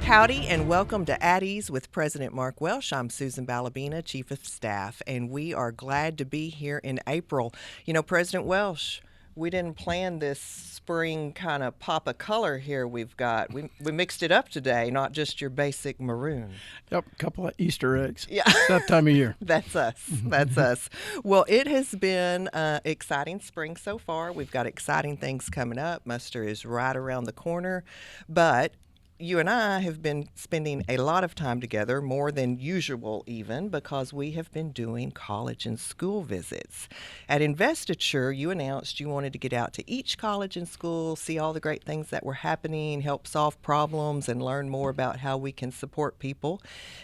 Howdy and welcome to At Ease with President Mark Welsh. I'm Susan Balabina, Chief of Staff, and we are glad to be here in April. You know, President Welsh, we didn't plan this spring kind of pop of color here we've got. We mixed it up today, not just your basic maroon. Yep, a couple of Easter eggs. Yeah. It's that time of year. That's us. That's us. Well, it has been exciting spring so far. We've got exciting things coming up. Muster is right around the corner, but you and I have been spending a lot of time together, more than usual even, because we have been doing college and school visits. At Investiture, you announced you wanted to get out to each college and school, see all the great things that were happening, help solve problems, and learn more about how we can support people.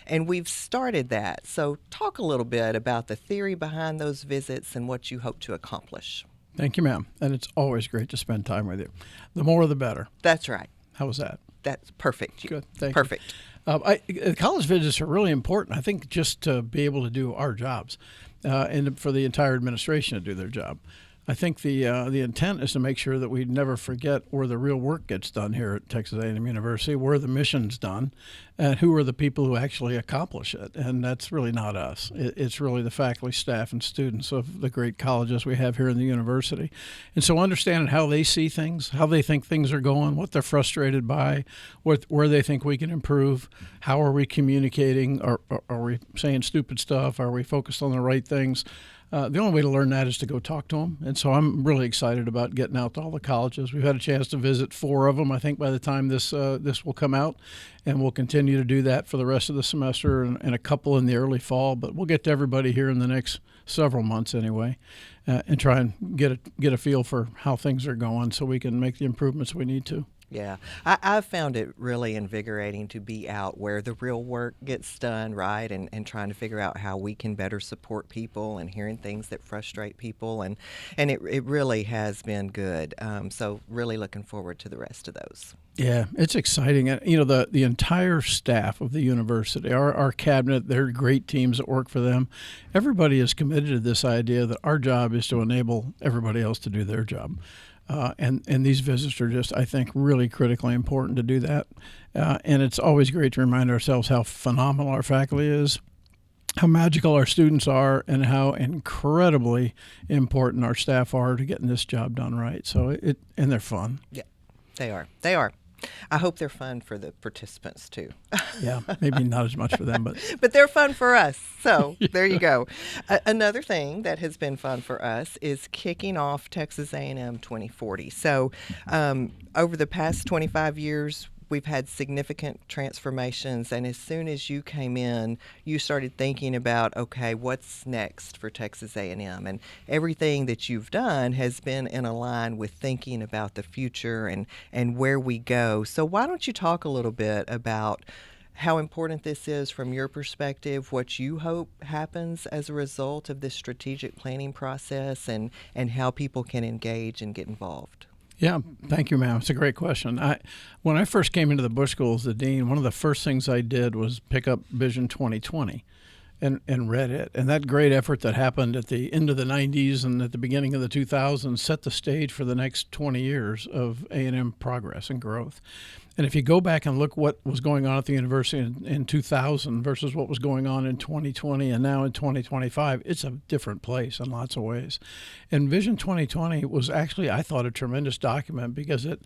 And we've started that. So talk a little bit about the theory behind those visits and what you hope to accomplish. Thank you, ma'am. And it's always great to spend time with you. The more, the better. That's right. How was that? That's perfect. Good. Thank Perfect. you. College visits are really important, I think, just to be able to do our jobs and for the entire administration to do their job. I think the intent is to make sure that we never forget where the real work gets done here at Texas A&M University, where the mission's done, and who are the people who actually accomplish it. And that's really not us. It's really the faculty, staff, and students of the great colleges we have here in the university. And so understanding how they see things, how they think things are going, what they're frustrated by, where they think we can improve, how are we communicating, are we saying stupid stuff, are we focused on the right things? The only way to learn that is to go talk to them. And so I'm really excited about getting out to all the colleges. We've had a chance to visit 4 of them, I think, by the time this will come out. And we'll continue to do that for the rest of the semester and a couple in the early fall. But we'll get to everybody here in the next several months anyway and try and get a feel for how things are going so we can make the improvements we need to. Yeah, I've found it really invigorating to be out where the real work gets done, right, and trying to figure out how we can better support people and hearing things that frustrate people, and it really has been good. So really looking forward to the rest of those. Yeah, it's exciting. You know, the entire staff of the university, our cabinet, they're great teams that work for them. Everybody is committed to this idea that our job is to enable everybody else to do their job. And these visits are just, I think, really critically important to do that. And it's always great to remind ourselves how phenomenal our faculty is, how magical our students are, and how incredibly important our staff are to getting this job done right. So and they're fun. Yeah, they are. They are. I hope they're fun for the participants, too. Yeah, maybe not as much for them, but but they're fun for us. So there you go. Another thing that has been fun for us is kicking off Texas A&M 2040. So over the past 25 years, we've had significant transformations, and as soon as you came in, you started thinking about, okay, what's next for Texas A&M? And everything that you've done has been in a line with thinking about the future and where we go. So why don't you talk a little bit about how important this is from your perspective, what you hope happens as a result of this strategic planning process, and how people can engage and get involved? Yeah, thank you, ma'am. It's a great question. When I first came into the Bush School as the dean, one of the first things I did was pick up Vision 2020 and read it. And that great effort that happened at the end of the 90s and at the beginning of the 2000s set the stage for the next 20 years of A&M progress and growth. And if you go back and look what was going on at the university in 2000 versus what was going on in 2020 and now in 2025, it's a different place in lots of ways. And Vision 2020 was actually, I thought, a tremendous document because it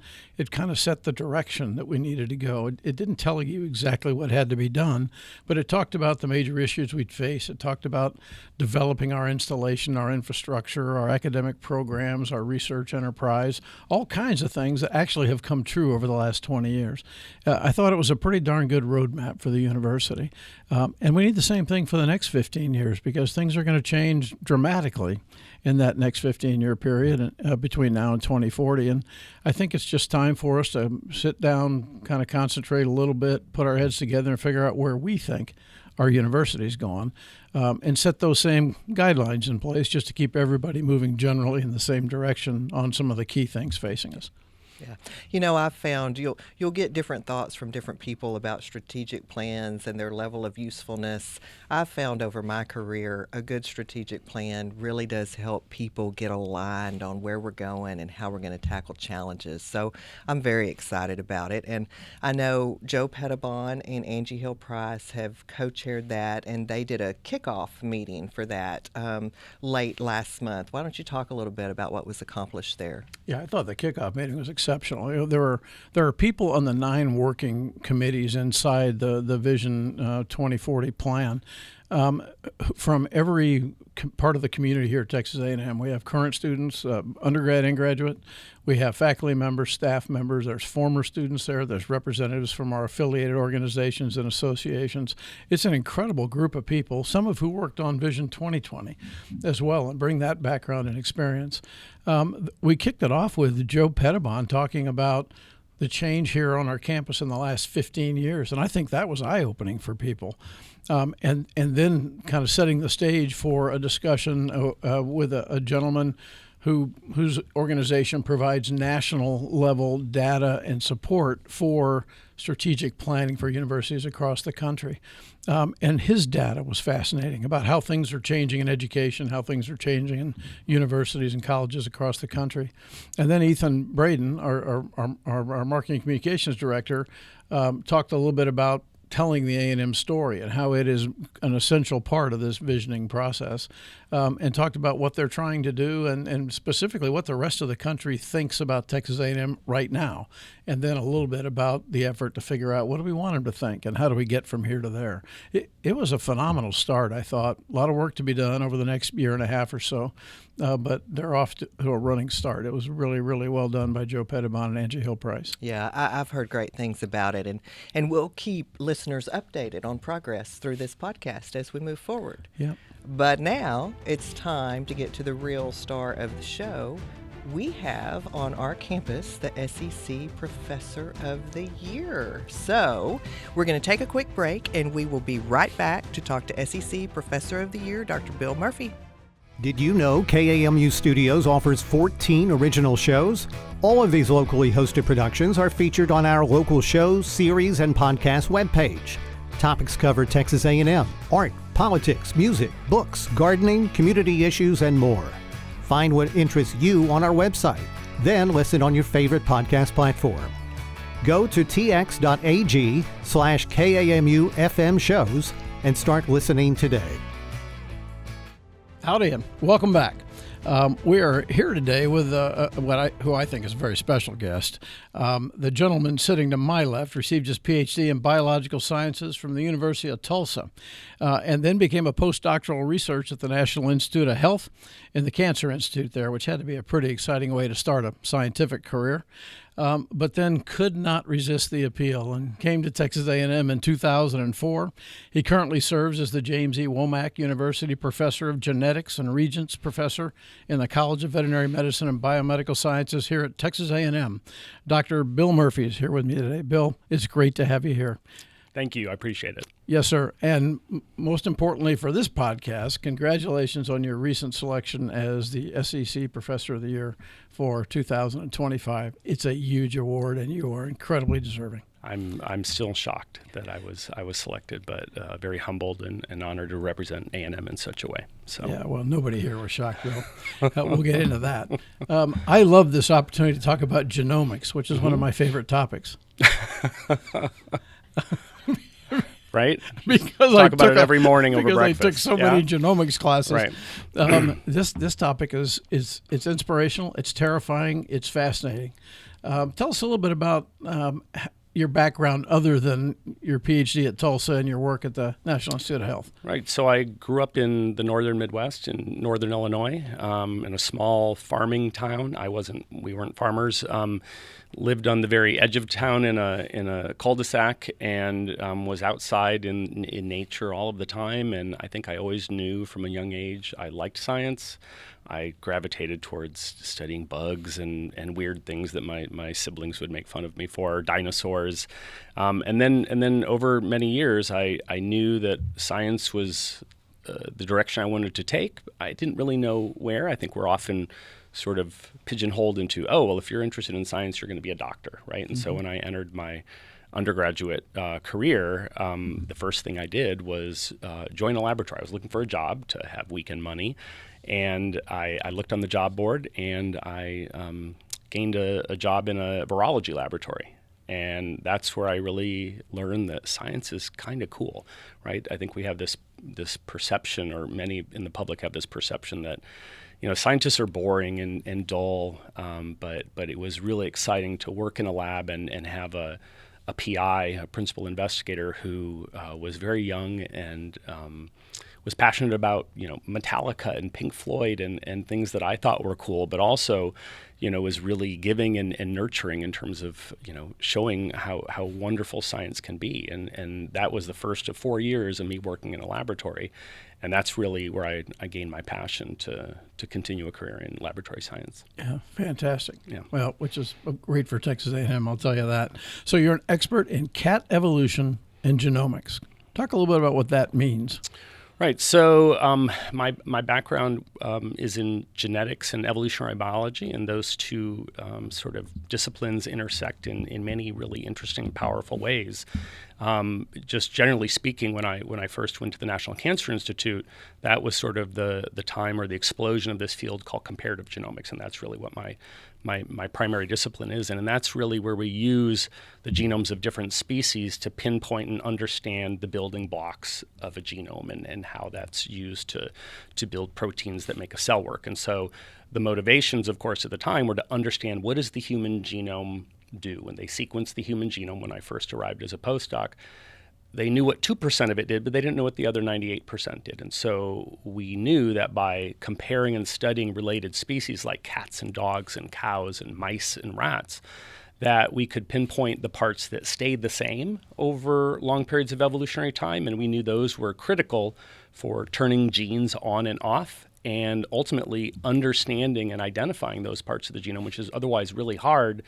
kind of set the direction that we needed to go. It didn't tell you exactly what had to be done, but it talked about the major issues we'd face. It talked about developing our installation, our infrastructure, our academic programs, our research enterprise, all kinds of things that actually have come true over the last 20 years. I thought it was a pretty darn good roadmap for the university. And we need the same thing for the next 15 years because things are going to change dramatically in that next 15-year period between now and 2040. And I think it's just time for us to sit down, kind of concentrate a little bit, put our heads together and figure out where we think our university's going, and set those same guidelines in place just to keep everybody moving generally in the same direction on some of the key things facing us. Yeah. I've found you'll get different thoughts from different people about strategic plans and their level of usefulness. I've found over my career a good strategic plan really does help people get aligned on where we're going and how we're going to tackle challenges. So I'm very excited about it. And I know Joe Pettibon and Angie Hill Price have co-chaired that, and they did a kickoff meeting for that late last month. Why don't you talk a little bit about what was accomplished there? Yeah, I thought the kickoff meeting was exceptional. There are people on the 9 working committees inside the Vision 2040 plan from every part of the community here at Texas A&M. We have current students, undergrad and graduate. We have faculty members, staff members. There's former students there. There's representatives from our affiliated organizations and associations. It's an incredible group of people, some of who worked on Vision 2020 as well, and bring that background and experience. We kicked it off with Joe Pettibon talking about the change here on our campus in the last 15 years, and I think that was eye-opening for people. And then kind of setting the stage for a discussion with a gentleman whose organization provides national level data and support for strategic planning for universities across the country. And his data was fascinating about how things are changing in education, how things are changing in universities and colleges across the country. And then Ethan Braden, our marketing communications director, talked a little bit about telling the A&M story and how it is an essential part of this visioning process, and talked about what they're trying to do and specifically what the rest of the country thinks about Texas A&M right now, and then a little bit about the effort to figure out what do we want them to think and how do we get from here to there. It was a phenomenal start, I thought. A lot of work to be done over the next year and a half or so, but they're off to a running start. It was really, really well done by Joe Pettibon and Angie Hill Price. Yeah, I've heard great things about it, and we'll keep listeners updated on progress through this podcast as we move forward. Yeah. But now it's time to get to the real star of the show. We have on our campus the SEC Professor of the Year. So we're going to take a quick break, and we will be right back to talk to SEC Professor of the Year, Dr. Bill Murphy. Did you know KAMU Studios offers 14 original shows? All of these locally hosted productions are featured on our local shows, series, and podcast webpage. Topics cover Texas A&M, art, politics, music, books, gardening, community issues, and more. Find what interests you on our website. Then listen on your favorite podcast platform. Go to tx.ag/KAMU FM shows and start listening today. Howdy, and welcome back. We are here today with who I think is a very special guest. The gentleman sitting to my left received his PhD in biological sciences from the University of Tulsa, and then became a postdoctoral research at the National Institute of Health and the Cancer Institute there, which had to be a pretty exciting way to start a scientific career. But then could not resist the appeal and came to Texas A&M in 2004. He currently serves as the James E. Womack University Professor of Genetics and Regents Professor in the College of Veterinary Medicine and Biomedical Sciences here at Texas A&M. Dr. Bill Murphy is here with me today. Bill, it's great to have you here. Thank you. I appreciate it. Yes, sir. And most importantly for this podcast, congratulations on your recent selection as the SEC Professor of the Year for 2025. It's a huge award, and you are incredibly deserving. I'm still shocked that I was selected, but very humbled and honored to represent A&M in such a way. So yeah, well, nobody here was shocked, Bill. We'll get into that. I love this opportunity to talk about genomics, which is one of my favorite topics. Right? Because Talk about it every morning over breakfast. I took so many genomics classes. Right. This topic is it's inspirational, it's terrifying, it's fascinating. Tell us a little bit about your background other than your PhD at Tulsa and your work at the National Institute of Health. Right. So I grew up in the northern Midwest in northern Illinois, in a small farming town. We weren't farmers. Lived on the very edge of town in a cul-de-sac, and was outside in nature all of the time. And I think I always knew from a young age I liked science. I gravitated towards studying bugs and weird things that my siblings would make fun of me for, dinosaurs. And then over many years, I knew that science was the direction I wanted to take. I didn't really know where. I think we're often sort of pigeonholed into, oh, well, if you're interested in science, you're going to be a doctor, right? And so when I entered my undergraduate career, the first thing I did was join a laboratory. I was looking for a job to have weekend money, and I looked on the job board, and I gained a job in a virology laboratory. And that's where I really learned that science is kind of cool, right? I think we have this perception, or many in the public have this perception that, scientists are boring and dull, but it was really exciting to work in a lab and have a PI, a principal investigator, who was very young and was passionate about Metallica and Pink Floyd and things that I thought were cool, but also was really giving and nurturing in terms of showing how wonderful science can be, and that was the first of 4 years of me working in a laboratory, and that's really where I gained my passion to continue a career in laboratory science. Yeah, fantastic. Yeah. Well, which is great for Texas A&M, I'll tell you that. So you're an expert in cat evolution and genomics. Talk a little bit about what that means. Right. So my background is in genetics and evolutionary biology, and those two sort of disciplines intersect in many really interesting, powerful ways. Just generally speaking, when I first went to the National Cancer Institute, that was sort of the time or the explosion of this field called comparative genomics, and that's really what my primary discipline is, and that's really where we use the genomes of different species to pinpoint and understand the building blocks of a genome and how that's used to build proteins that make a cell work. And so the motivations, of course, at the time were to understand, what does the human genome do? When they sequenced the human genome when I first arrived as a postdoc, they knew what 2% of it did, but they didn't know what the other 98% did. And so we knew that by comparing and studying related species like cats and dogs and cows and mice and rats, that we could pinpoint the parts that stayed the same over long periods of evolutionary time. And we knew those were critical for turning genes on and off, and ultimately understanding and identifying those parts of the genome, which is otherwise really hard.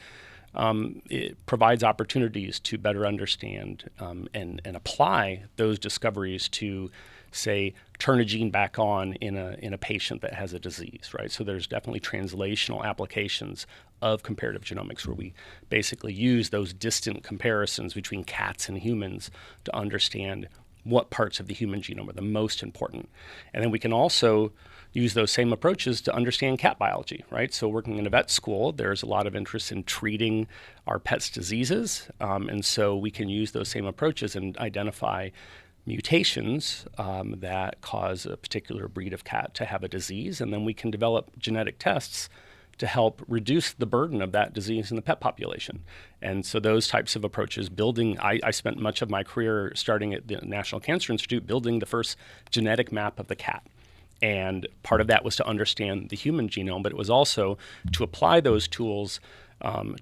It provides opportunities to better understand and apply those discoveries to, say, turn a gene back on in a patient that has a disease, right? So there's definitely translational applications of comparative genomics where we basically use those distant comparisons between cats and humans to understand what parts of the human genome are the most important. And then we can also use those same approaches to understand cat biology, right? So working in a vet school, there's a lot of interest in treating our pets' diseases. And so we can use those same approaches and identify mutations that cause a particular breed of cat to have a disease. And then we can develop genetic tests to help reduce the burden of that disease in the pet population. And so those types of approaches, I spent much of my career starting at the National Cancer Institute building the first genetic map of the cat. And part of that was to understand the human genome, but it was also to apply those tools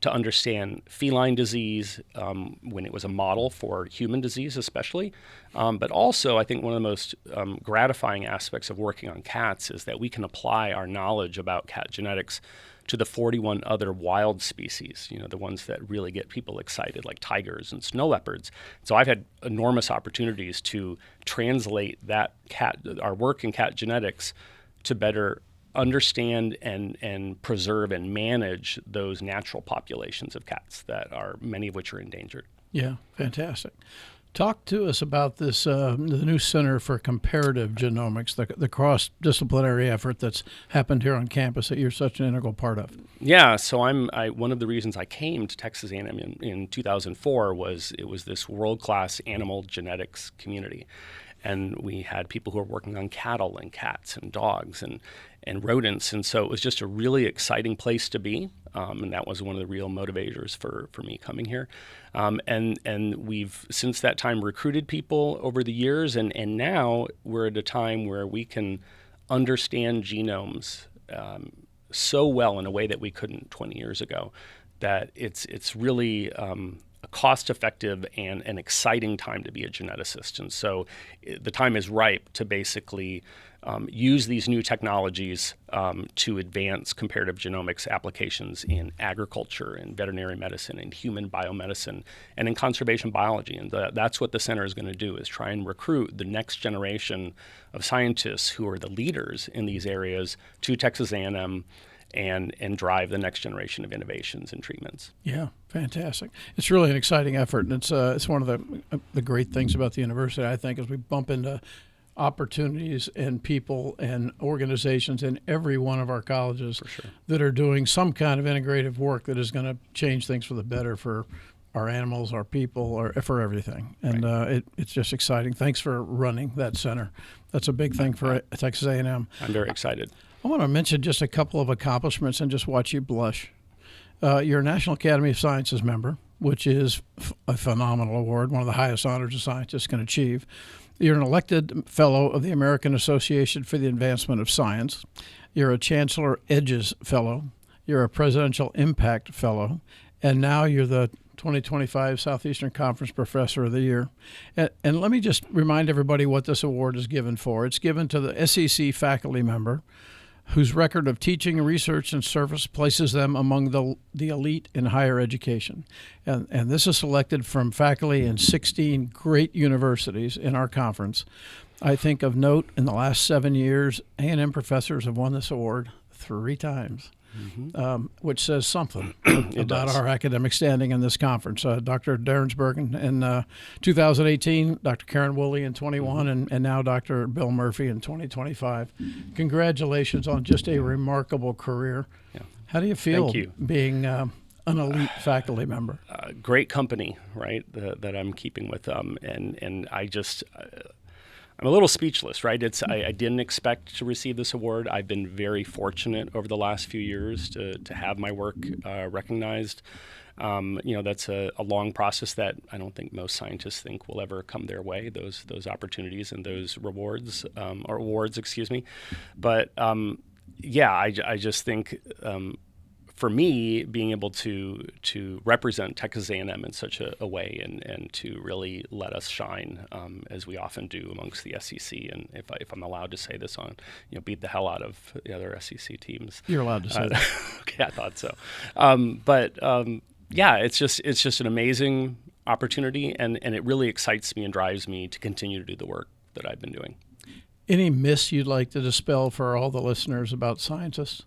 to understand feline disease when it was a model for human disease especially. But also, I think one of the most gratifying aspects of working on cats is that we can apply our knowledge about cat genetics to the 41 other wild species, the ones that really get people excited, like tigers and snow leopards. So I've had enormous opportunities to translate our work in cat genetics to better understand and preserve and manage those natural populations of cats that are, many of which are endangered. Yeah, fantastic. Talk to us about this, the new Center for Comparative Genomics, the cross-disciplinary effort that's happened here on campus that you're such an integral part of. Yeah, so one of the reasons I came to Texas A&M in 2004 was it was this world-class animal genetics community. And we had people who were working on cattle and cats and dogs and rodents. And so it was just a really exciting place to be. And that was one of the real motivators for me coming here. And we've, since that time, recruited people over the years. And now we're at a time where we can understand genomes so well in a way that we couldn't 20 years ago, that it's really a cost-effective and an exciting time to be a geneticist. And so the time is ripe to basically use these new technologies to advance comparative genomics applications in agriculture and veterinary medicine and human biomedicine and in conservation biology. And that's what the center is going to do, is try and recruit the next generation of scientists who are the leaders in these areas to Texas A&M and drive the next generation of innovations and treatments. Yeah, fantastic. It's really an exciting effort, and it's one of the great things about the university, I think, is we bump into opportunities and people and organizations in every one of our colleges that are doing some kind of integrative work that is going to change things for the better for our animals, our people, or for everything. And it's just exciting. Thanks for running that center. That's a big thing for Texas A&M. I'm very excited. I want to mention just a couple of accomplishments and just watch you blush. You're a National Academy of Sciences member, which is a phenomenal award, one of the highest honors a scientist can achieve. You're an elected fellow of the American Association for the Advancement of Science. You're a Chancellor Edges Fellow. You're a Presidential Impact Fellow. And now you're the 2025 Southeastern Conference Professor of the Year. And let me just remind everybody what this award is given for. It's given to the SEC faculty member whose record of teaching, research, and service places them among the elite in higher education. And this is selected from faculty in 16 great universities in our conference. I think of note, in the last 7 years, A&M professors have won this award 3 times. Which says something about our academic standing in this conference. Dr. Derensberg in 2018, Dr. Karen Woolley in 21, and now Dr. Bill Murphy in 2025. Congratulations on just a remarkable career. Yeah. How do you feel being an elite faculty member? Great company, right, that I'm keeping with them. And I just... I'm a little speechless, right? I didn't expect to receive this award. I've been very fortunate over the last few years to have my work recognized. That's a long process that I don't think most scientists think will ever come their way, those opportunities and those rewards, or awards, excuse me. But I just think for me, being able to represent Texas A&M in such a way and to really let us shine as we often do amongst the SEC, and if I'm allowed to say this beat the hell out of the other SEC teams. You're allowed to say that. Okay, I thought so. It's just an amazing opportunity, and it really excites me and drives me to continue to do the work that I've been doing. Any myths you'd like to dispel for all the listeners about scientists?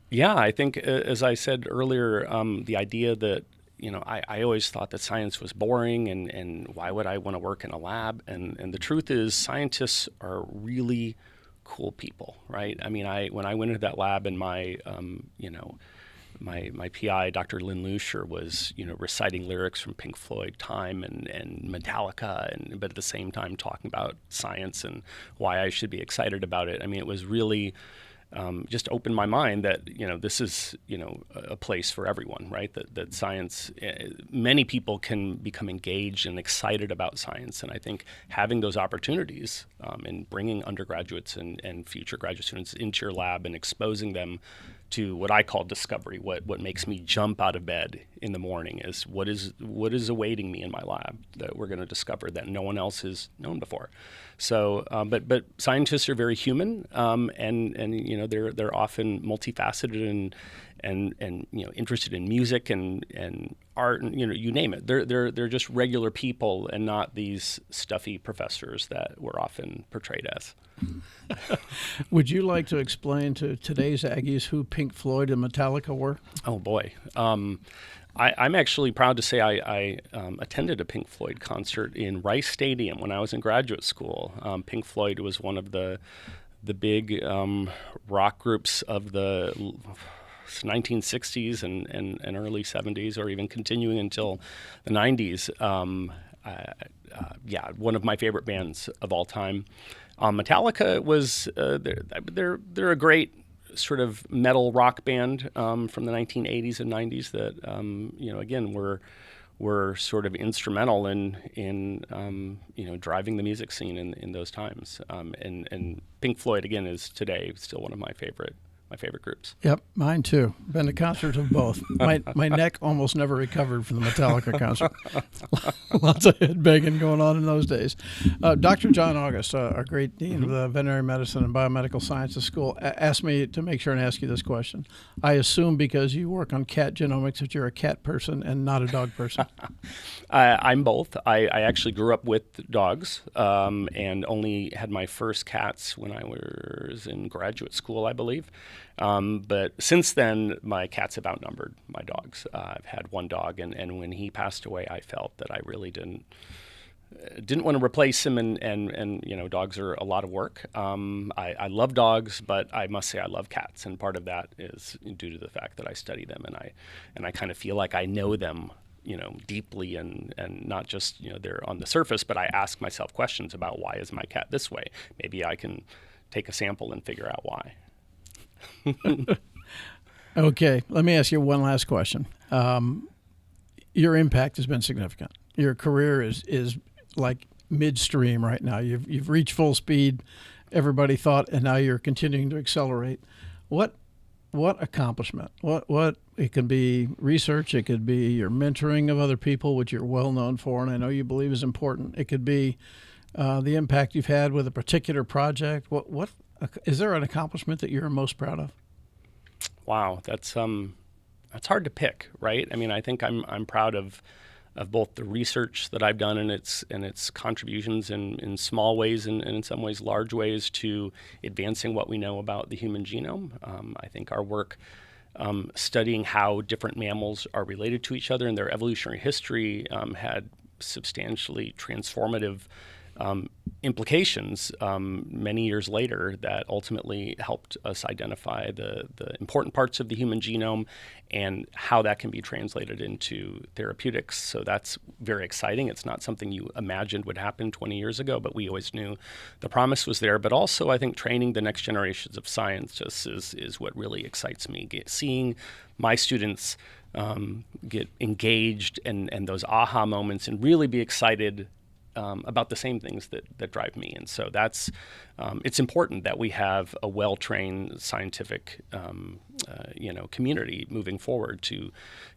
Yeah, I think, as I said earlier, the idea that, I always thought that science was boring and why would I want to work in a lab? And the truth is scientists are really cool people, right? I mean, when I went into that lab and my PI, Dr. Lynn Lucier, was, reciting lyrics from Pink Floyd, Time, and Metallica, but at the same time talking about science and why I should be excited about it. I mean, it was really... just opened my mind that this is a place for everyone, right? That science, many people can become engaged and excited about science, and I think having those opportunities and bringing undergraduates and future graduate students into your lab and exposing them to what I call discovery, what makes me jump out of bed in the morning is what is awaiting me in my lab that we're going to discover that no one else has known before. So, but scientists are very human, and they're often multifaceted and interested in music and art, and you name it. They're just regular people and not these stuffy professors that we're often portrayed as. Would you like to explain to today's Aggies who Pink Floyd and Metallica were? Oh boy. I'm actually proud to say I attended a Pink Floyd concert in Rice Stadium when I was in graduate school. Pink Floyd was one of the big rock groups of the 1960s and early 70s, or even continuing until the 90s. One of my favorite bands of all time. Metallica was they're a great sort of metal rock band from the 1980s and 90s that again were sort of instrumental in driving the music scene in those times. And Pink Floyd again is today still one of my favorite groups. Yep, mine too. Been to concerts of both. My neck almost never recovered from the Metallica concert. Lots of head banging going on in those days. Dr. John August, our great dean of the Veterinary Medicine and Biomedical Sciences School, asked me to make sure and ask you this question. I assume because you work on cat genomics that you're a cat person and not a dog person. I'm both. I actually grew up with dogs and only had my first cats when I was in graduate school, I believe. But since then, my cats have outnumbered my dogs. I've had one dog, and when he passed away, I felt that I really didn't want to replace him, and dogs are a lot of work. I love dogs, but I must say I love cats, and part of that is due to the fact that I study them, and I kind of feel like I know them, deeply, and not just, they're on the surface, but I ask myself questions about, why is my cat this way? Maybe I can take a sample and figure out why. Okay, let me ask you one last question. Your impact has been significant. Your career is like midstream right now. You've reached full speed, everybody thought, and now you're continuing to accelerate. What accomplishment? What it could be research, it could be your mentoring of other people, which you're well known for, and I know you believe is important. It could be the impact you've had with a particular project. What is there an accomplishment that you're most proud of? Wow, that's hard to pick, right? I mean, I think I'm proud of both the research that I've done and its contributions in small ways and in some ways large ways to advancing what we know about the human genome. I think our work studying how different mammals are related to each other and their evolutionary history had substantially transformative implications many years later that ultimately helped us identify the important parts of the human genome and how that can be translated into therapeutics. So that's very exciting. It's not something you imagined would happen 20 years ago, but we always knew the promise was there. But also, I think training the next generations of scientists is what really excites me. Seeing my students get engaged and those aha moments and really be excited about the same things that drive me. And so that's, it's important that we have a well-trained scientific, community moving forward to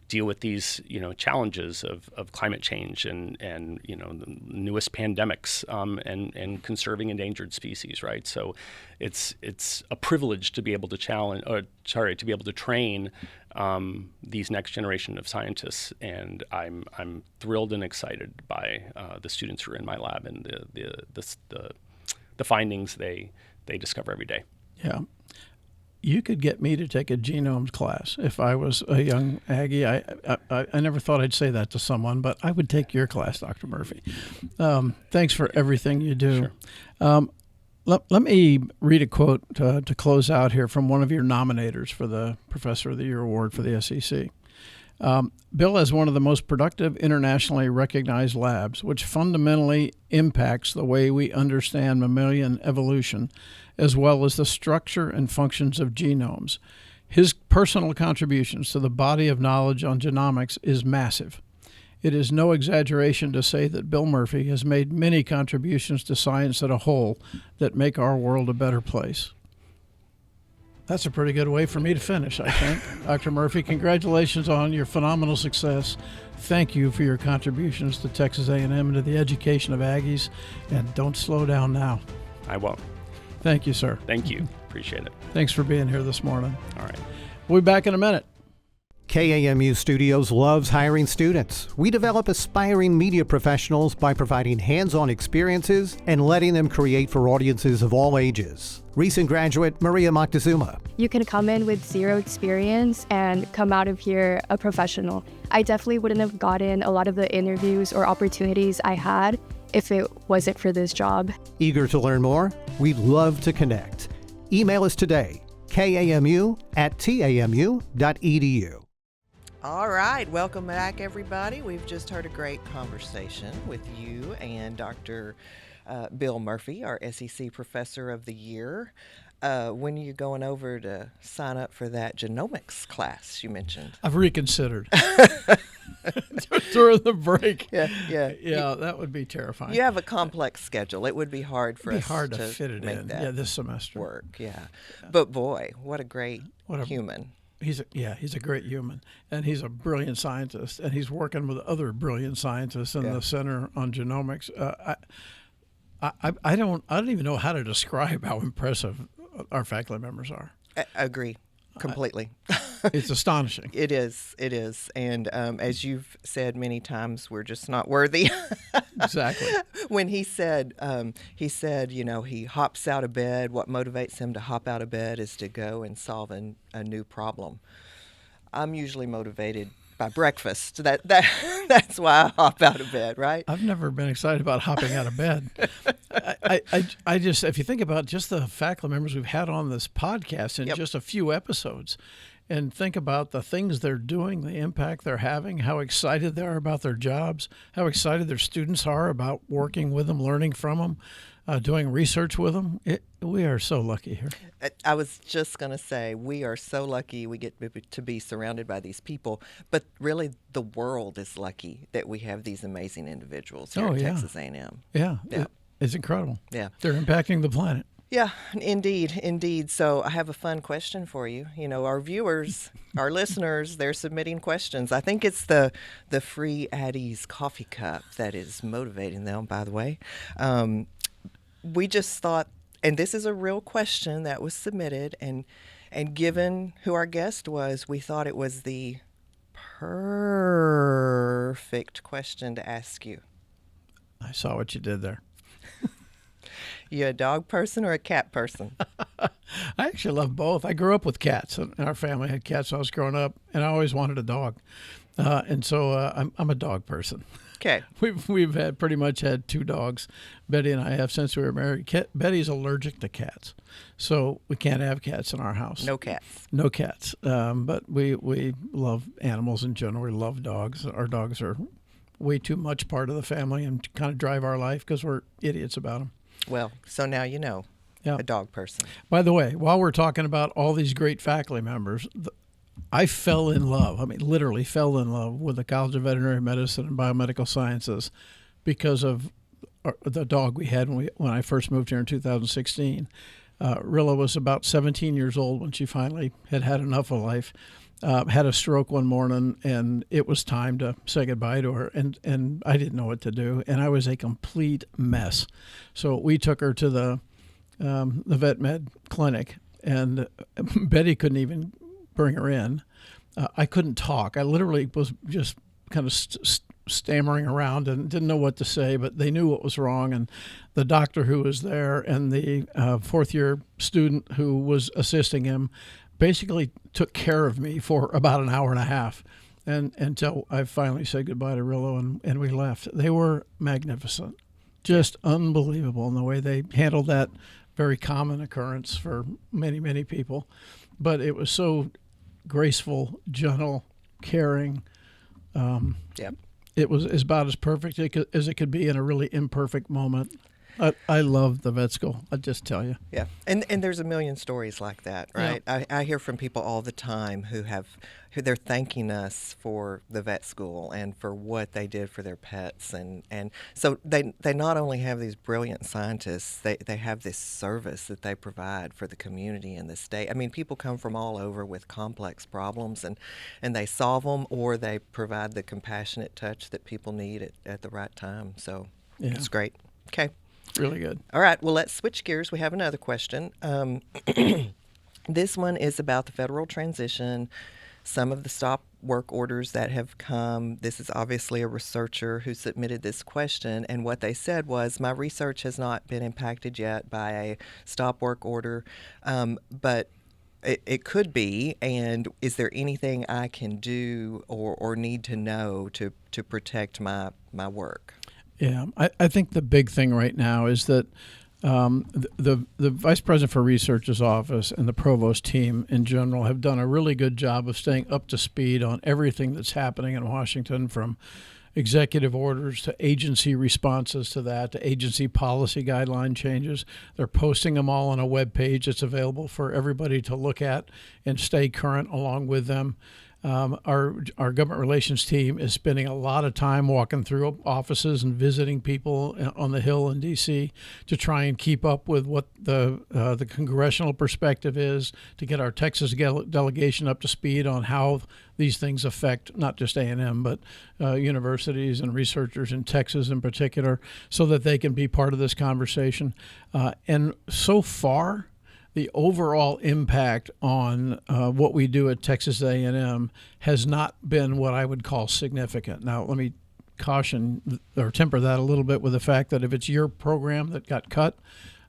deal with these, challenges of climate change and the newest pandemics and conserving endangered species, right? So it's a privilege to be able to to be able to train these next generation of scientists, and I'm thrilled and excited by the students who are in my lab and the findings they discover every day. Yeah. You could get me to take a genomes class if I was a young Aggie. I never thought I'd say that to someone, but I would take your class, Dr. Murphy. Thanks for everything you do. Sure. Let me read a quote to close out here from one of your nominators for the Professor of the Year Award for the SEC. Bill has one of the most productive internationally recognized labs, which fundamentally impacts the way we understand mammalian evolution, as well as the structure and functions of genomes. His personal contributions to the body of knowledge on genomics is massive. It is no exaggeration to say that Bill Murphy has made many contributions to science as a whole that make our world a better place. That's a pretty good way for me to finish, I think. Dr. Murphy, congratulations on your phenomenal success. Thank you for your contributions to Texas A&M and to the education of Aggies. And don't slow down now. I won't. Thank you, sir. Thank you. Appreciate it. Thanks for being here this morning. All right. We'll be back in a minute. KAMU Studios loves hiring students. We develop aspiring media professionals by providing hands-on experiences and letting them create for audiences of all ages. Recent graduate Maria Moctezuma. You can come in with zero experience and come out of here a professional. I definitely wouldn't have gotten a lot of the interviews or opportunities I had if it wasn't for this job. Eager to learn more? We'd love to connect. Email us today, kamu@tamu.edu. All right, welcome back, everybody. We've just heard a great conversation with you and Dr. Bill Murphy, our SEC Professor of the Year. When are you going over to sign up for that genomics class you mentioned? I've reconsidered. During the break. Yeah. That would be terrifying. You have a complex schedule. It would be hard for It'd us be hard to to fit it make in. that Yeah, this semester. work. Yeah. But boy, what a great human. He's a great human, and he's a brilliant scientist, and he's working with other brilliant scientists in the Center on Genomics. I don't even know how to describe how impressive our faculty members are. I agree completely. It's astonishing. It is. It is. And as you've said many times, we're just not worthy. Exactly. When he said, he hops out of bed. What motivates him to hop out of bed is to go and solve a new problem. I'm usually motivated by breakfast. That's why I hop out of bed, right? I've never been excited about hopping out of bed. I just, if you think about just the faculty members we've had on this podcast in just a few episodes, and think about the things they're doing, the impact they're having, how excited they are about their jobs, how excited their students are about working with them, learning from them, doing research with them. We are so lucky here. I was just going to say, we are so lucky we get to be surrounded by these people, but really the world is lucky that we have these amazing individuals here at Texas A&M. Yeah. It's incredible. Yeah. They're impacting the planet. Yeah, indeed. So I have a fun question for you. Our viewers, our listeners, they're submitting questions. I think it's the free Addie's coffee cup that is motivating them, by the way. We just thought, and this is a real question that was submitted, and given who our guest was, we thought it was the perfect question to ask you. I saw what you did there. You a dog person or a cat person? I actually love both. I grew up with cats, and our family had cats when I was growing up, and I always wanted a dog. And so I'm a dog person. Okay. We've pretty much had 2 dogs, Betty and I have, since we were married. Betty's allergic to cats, so we can't have cats in our house. No cats. No cats. But we love animals in general. We love dogs. Our dogs are way too much part of the family and kind of drive our life because we're idiots about them. Well, so now you know, a dog person. By the way, while we're talking about all these great faculty members, I fell in love. I mean, literally fell in love with the College of Veterinary Medicine and Biomedical Sciences because of the dog we had when I first moved here in 2016. Rilla was about 17 years old when she finally had enough of life. Had a stroke one morning, and it was time to say goodbye to her, and I didn't know what to do, and I was a complete mess. So we took her to the vet med clinic, and Betty couldn't even bring her in. I couldn't talk. I literally was just kind of stammering around and didn't know what to say, but they knew what was wrong, and the doctor who was there and the fourth-year student who was assisting him basically took care of me for about an hour and a half, and until I finally said goodbye to Rillo and we left. They were magnificent, just unbelievable in the way they handled that very common occurrence for many, many people. But it was so graceful, gentle, caring. It was about as perfect as it could be in a really imperfect moment. I love the vet school, I just tell you. Yeah, and there's a million stories like that, right? Yeah. I hear from people all the time who they're thanking us for the vet school and for what they did for their pets, and so they not only have these brilliant scientists, they have this service that they provide for the community and the state. I mean, people come from all over with complex problems, and they solve them, or they provide the compassionate touch that people need at the right time. So it's great. Okay. Really good. All right. Well, let's switch gears. We have another question. This one is about the federal transition, some of the stop work orders that have come. This is obviously a researcher who submitted this question, and what they said was, my research has not been impacted yet by a stop work order, but it could be, and is there anything I can do or need to know to protect my work? Yeah, I think the big thing right now is that the Vice President for Research's office and the provost team in general have done a really good job of staying up to speed on everything that's happening in Washington, from executive orders to agency responses to that, to agency policy guideline changes. They're posting them all on a web page that's available for everybody to look at and stay current along with them. Our government relations team is spending a lot of time walking through offices and visiting people on the Hill in D.C. to try and keep up with what the congressional perspective is, to get our Texas delegation up to speed on how these things affect not just A&M, but universities and researchers in Texas in particular, so that they can be part of this conversation. And so far, the overall impact on what we do at Texas A&M has not been what I would call significant. Now, let me caution or temper that a little bit with the fact that if it's your program that got cut,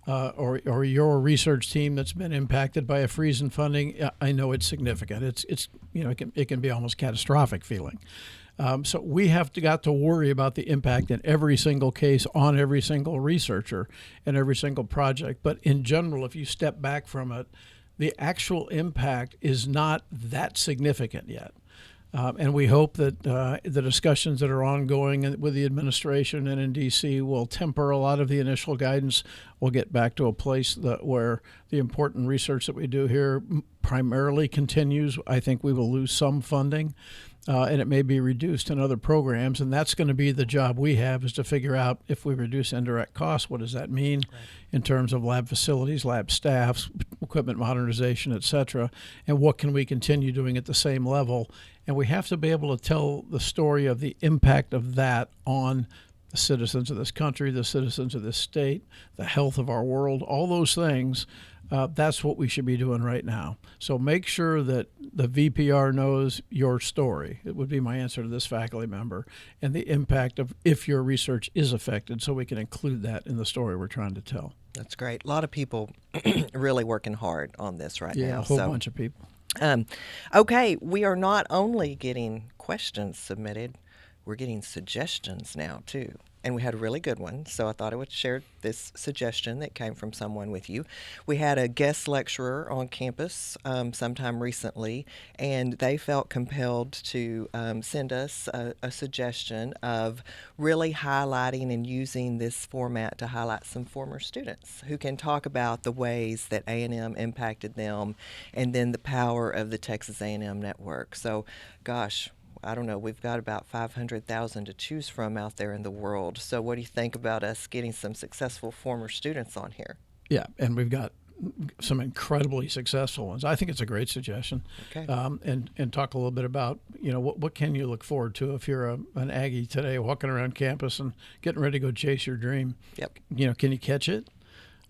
or your research team that's been impacted by a freeze in funding, I know it's significant. It's it can be almost catastrophic feeling. So we have got to worry about the impact in every single case on every single researcher and every single project. But in general, if you step back from it, the actual impact is not that significant yet. And we hope that the discussions that are ongoing with the administration and in D.C. will temper a lot of the initial guidance. We'll get back to a place where the important research that we do here primarily continues. I think we will lose some funding, and it may be reduced in other programs. And that's going to be the job we have, is to figure out, if we reduce indirect costs, what does that mean in terms of lab facilities, lab staffs, equipment modernization, et cetera, and what can we continue doing at the same level. And we have to be able to tell the story of the impact of that on the citizens of this country, the citizens of this state, the health of our world, all those things. That's what we should be doing right now. So make sure that the VPR knows your story. It would be my answer to this faculty member, and the impact of if your research is affected, so we can include that in the story we're trying to tell. That's great. A lot of people really working hard on this right now. Yeah, a whole bunch of people. Okay, we are not only getting questions submitted, we're getting suggestions now too. And we had a really good one, so I thought I would share this suggestion that came from someone with you. We had a guest lecturer on campus sometime recently, and they felt compelled to send us a suggestion of really highlighting and using this format to highlight some former students who can talk about the ways that A&M impacted them, and then the power of the Texas A&M network. So, gosh, I don't know, we've got about 500,000 to choose from out there in the world. So what do you think about us getting some successful former students on here? Yeah, and we've got some incredibly successful ones. I think it's a great suggestion. Okay. And talk a little bit about, what can you look forward to if you're an Aggie today walking around campus and getting ready to go chase your dream? Yep. Can you catch it?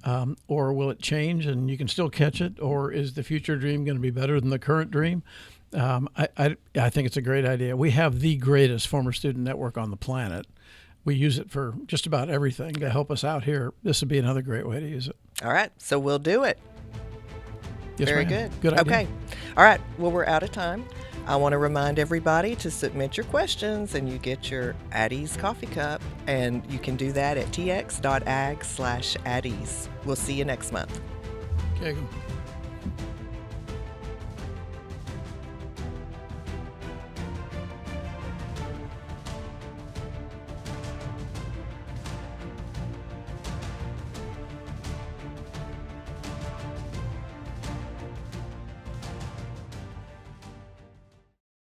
Or will it change and you can still catch it? Or is the future dream going to be better than the current dream? I think it's a great idea. We have the greatest former student network on the planet. We use it for just about everything to help us out here. This would be another great way to use it. All right, so we'll do it. Yes, Very ma'am. good. Good idea. Okay. All right, well, we're out of time. I want to remind everybody to submit your questions, and you get your Addies coffee cup, and you can do that at tx.ag/Addies. We'll see you next month. Okay.